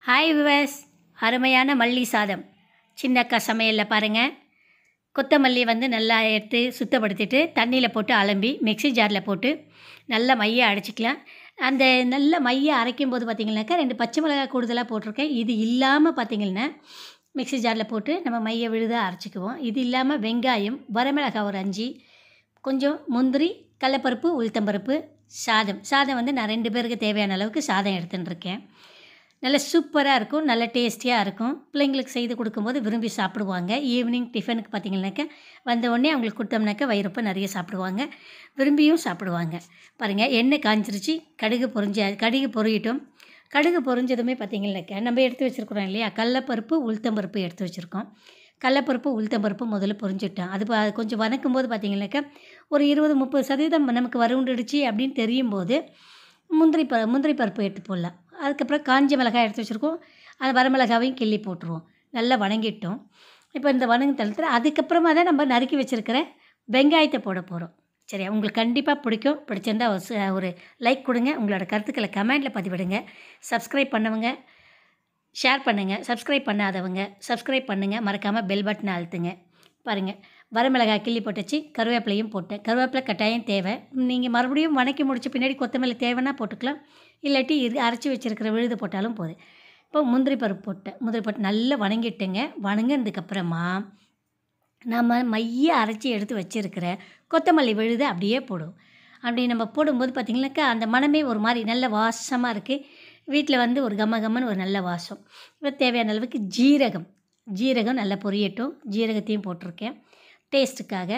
Hi viewers, அருமையான மல்லி சாதம் சின்னக்கா சமையலில் பாருங்கள். கொத்தமல்லி நல்லா எடுத்து சுத்தப்படுத்திட்டு தண்ணியில் போட்டு அலம்பி மிக்ஸி ஜாரில் போட்டு நல்லா மைய அரைச்சிக்கலாம். அந்த நல்ல மைய அரைக்கும் போது பார்த்திங்கனாக்கா 2 பச்சை மிளகாய் கூடுதலாக போட்டிருக்கேன். இது இல்லாமல் பார்த்திங்கன்னா மிக்ஸி ஜாரில் போட்டு நம்ம மைய விழுதாக அரைச்சிக்குவோம். இது இல்லாமல் வெங்காயம், வரமிளகாய் ஒரு 5, கொஞ்சம் முந்திரி, கடலைப்பருப்பு, உளுத்தம்பருப்பு, சாதம் நான் 2 பேருக்கு தேவையான அளவுக்கு சாதம் எடுத்துன்னு இருக்கேன். நல்ல சூப்பராக இருக்கும், நல்ல டேஸ்டியாக இருக்கும். பிள்ளைங்களுக்கு செய்து கொடுக்கும்போது விரும்பி சாப்பிடுவாங்க. ஈவினிங் டிஃபனுக்கு பார்த்திங்கனாக்கா வந்தவுடனே அவங்களுக்கு கொடுத்தோம்னாக்கா வயிறப்போ நிறைய சாப்பிடுவாங்க, விரும்பியும் சாப்பிடுவாங்க. பாருங்கள், எண்ணெய் காய்ஞ்சிருச்சு, கடுகு பொரியட்டும். கடுகு பொரிஞ்சதுமே பார்த்திங்கனாக்கா நம்ம எடுத்து வச்சுருக்குறோம் இல்லையா, கடலைப்பருப்பு, உளுத்தம்பருப்பு எடுத்து வச்சுருக்கோம். கடலைப்பருப்பு, உளுத்தம்பருப்பு முதல்ல பொரிஞ்சுட்டோம். அது கொஞ்சம் வதக்கும் போது பார்த்திங்கனாக்கா ஒரு 20-30% நமக்கு வறுண்டுடுச்சு அப்படின்னு தெரியும் போது முந்திரி பருப்பு எடுத்து போடலாம். அதுக்கப்புறம் காஞ்ச மிளகாய் எடுத்து வச்சுருக்கோம், அந்த வரமிளகாவையும் கிள்ளி போட்டுருவோம். நல்லா வணங்கிட்டோம். இப்போ இந்த வணங்கு தளத்தில் அதுக்கப்புறமா தான் நம்ம நறுக்கி வச்சுருக்கிற வெங்காயத்தை போட போகிறோம். சரியா? உங்களுக்கு கண்டிப்பாக பிடிக்கும். பிடிச்சிருந்தா ஒரு லைக் கொடுங்க. உங்களோட கருத்துக்களை கமெண்டில் பதிவிடுங்க. சப்ஸ்கிரைப் பண்ணவங்க ஷேர் பண்ணுங்கள், சப்ஸ்கிரைப் பண்ணாதவங்க சப்ஸ்கிரைப் பண்ணுங்கள். மறக்காமல் பெல் பட்டனை அழுத்துங்க. பாருங்கள், வரமிளகாய் கிள்ளி போட்டுச்சு, கருவேப்பிலையும் போட்டேன். கருவேப்பிலை கட்டாயம் தேவை. நீங்கள் மறுபடியும் வணக்கி முடித்த பின்னாடி கொத்தமல்லி தேவைன்னா போட்டுக்கலாம், இல்லாட்டி அரைச்சி வச்சுருக்கிற விழுது போட்டாலும் போதும். இப்போ முந்திரி பருப்பு போட்டு நல்லா வணங்கிட்டேங்க. வணங்கினதுக்கப்புறமா நம்ம மைய அரைச்சி எடுத்து வச்சுருக்கிற கொத்தமல்லி விழுது அப்படியே போடுவோம். அப்படி நம்ம போடும்போது பார்த்திங்கனாக்கா அந்த மனமே ஒரு மாதிரி நல்ல வாசமாக இருக்குது. வீட்டில் ஒரு கம்மன்னு ஒரு நல்ல வாசம். இப்போ தேவையான அளவுக்கு ஜீரகம் நல்லா பொரியட்டும். ஜீரகத்தையும் போட்டிருக்கேன் டேஸ்ட்டுக்காக.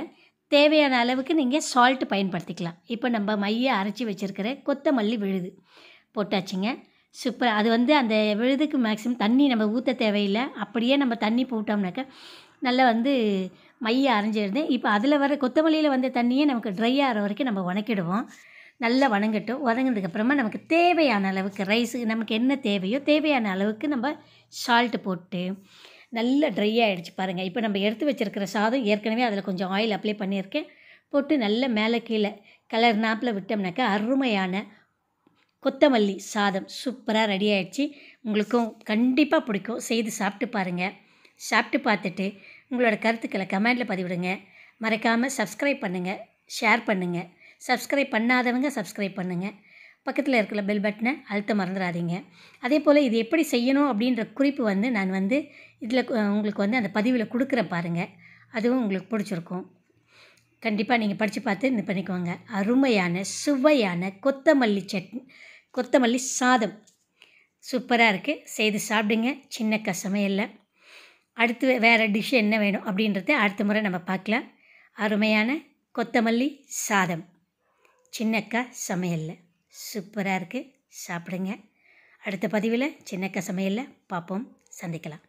தேவையான அளவுக்கு நீங்கள் சால்ட்டு பயன்படுத்திக்கலாம். இப்போ நம்ம மைய அரைச்சி வச்சுருக்கிற கொத்தமல்லி விழுது போட்டாச்சுங்க. சூப்பராக அது அந்த விழுதுக்கு மேக்ஸிமம் தண்ணி நம்ம ஊற்ற தேவையில்லை. அப்படியே நம்ம தண்ணி போட்டோம்னாக்கா நல்லா மைய அரைஞ்சிடுது. இப்போ அதில் வர கொத்தமல்லியில் வந்த தண்ணியே நமக்கு ட்ரை ஆகிற வரைக்கும் நம்ம வணக்கிடுவோம். நல்லா வணங்கட்டும். வதங்கினதுக்கப்புறமா நமக்கு தேவையான அளவுக்கு ரைஸுக்கு நமக்கு என்ன தேவையோ தேவையான அளவுக்கு நம்ம சால்ட்டு போட்டு நல்லா ட்ரை ஆகிடுச்சு பாருங்கள். இப்போ நம்ம எடுத்து வச்சுருக்கிற சாதம் ஏற்கனவே அதில் கொஞ்சம் ஆயில் அப்ளை பண்ணியிருக்கேன். போட்டு நல்லா மேலே கீழே கலர் நாப்பில் விட்டோம்னாக்கா அருமையான கொத்தமல்லி சாதம் சூப்பராக ரெடி ஆகிடுச்சு. உங்களுக்கும் கண்டிப்பாக பிடிக்கும். செய்து சாப்பிட்டு பாருங்கள். சாப்பிட்டு பார்த்துட்டு உங்களோட கருத்துக்களை கமெண்டில் பதிவிடுங்க. மறக்காமல் சப்ஸ்கிரைப் பண்ணுங்கள், ஷேர் பண்ணுங்கள். சப்ஸ்கிரைப் பண்ணாதவங்க சப்ஸ்கிரைப் பண்ணுங்கள். பக்கத்தில் இருக்கிற பெல் பட்டனை அழுத்த மறந்துடாதீங்க. அதே போல் இது எப்படி செய்யணும் அப்படின்ற குறிப்பு நான் இதில் உங்களுக்கு அந்த பதிவில் கொடுக்குறேன் பாருங்கள். அதுவும் உங்களுக்கு பிடிச்சிருக்கும். கண்டிப்பாக நீங்கள் படித்து பார்த்து இது பண்ணிக்கோங்க. அருமையான சுவையான கொத்தமல்லி சாதம் சூப்பராக இருக்குது. செய்து சாப்பிடுங்க சின்னக்கா சமையலில். அடுத்து வேறு டிஷ் என்ன வேணும் அப்படின்றத அடுத்த முறை நம்ம பார்க்கலாம். அருமையான கொத்தமல்லி சாதம் சின்னக்கா சமையலில் சூப்பராக இருக்குது. சாப்பிடுங்க. அடுத்த பதிவில் சின்னக்கா சமையலில் பார்ப்போம், சந்திக்கலாம்.